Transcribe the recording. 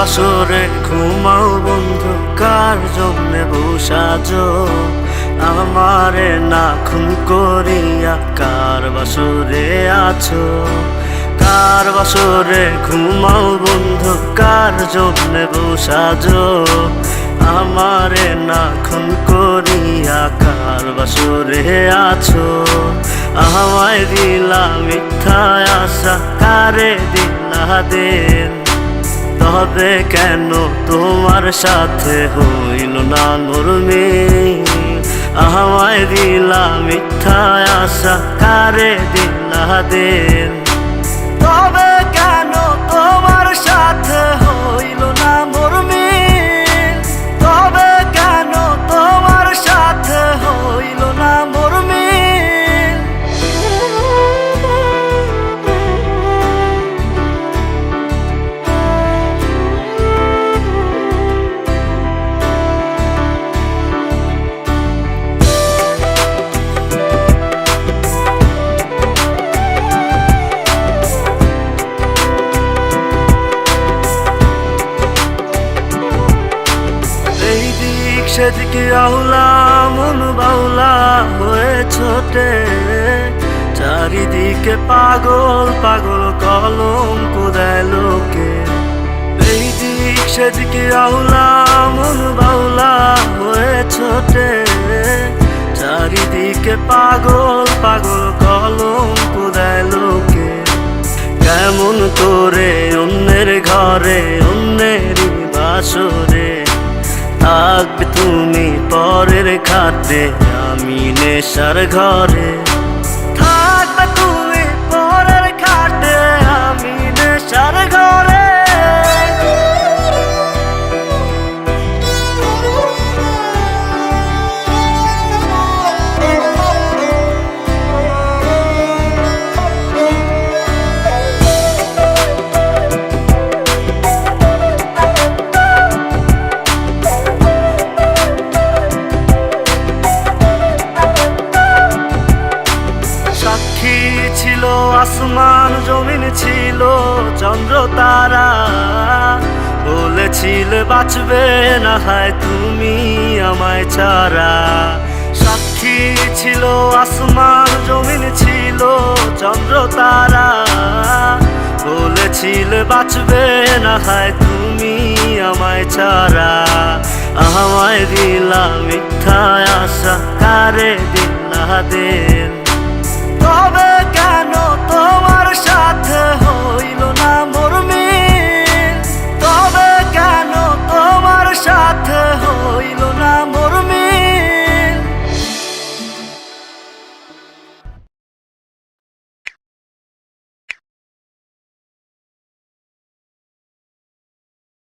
বাসরে ঘুমাও বন্ধু, কার জন্যে বসাজো আমারে না খুন করিয়া? কার বাসরে আছো? কার বাসরে ঘুমাও বন্ধু, কার জন্যে বসাজো আমারে না খুন করিয়া? কার বাসরে আছো? আমায় দিলা মিথ্যা আশা, কারে দিলা দিন? তবে কেন তোমার সাথে হইল না নরমিল? আমায় দিলা মিথ্যা আশা, কারে দিলা দিন? তবে কেন তোমার সাথে হইল না নরমিল? তবে কেন তোমার সাথে হইল না নরমিল? সেদিকে আউলা মন বাউলা হয়ে ছোটে, চারিদিকে পাগল পাগল কলঙ্ক দেয় লোকে। এই দিক সেদিকে আউলা মন বাউলা হয়ে ছোটে, চারিদিকে পাগল পাগল কলঙ্ক দেয় লোকে। কেমন করে অন্যের ঘরে অন্যেরই বাসরে থাকবে তুমি পরের খাটে, আমি নেশার ঘরে? থাকবে তুমি পরের খাটে, আমি নেশার ঘরে? ছিল আসমান জমিন, ছিল চন্দ্র তারা, বলেছিলে বাঁচবে না হয় তুমি আমায় ছাড়া। সাক্ষী ছিল আসমান জমিন, ছিল চন্দ্র তারা, বলেছিলে বাঁচবে না হয় তুমি আমায় ছাড়া। আমায় দিলা মিথ্যা আশা, কারে দিলা দিন? তবে কেন তোমার সাথে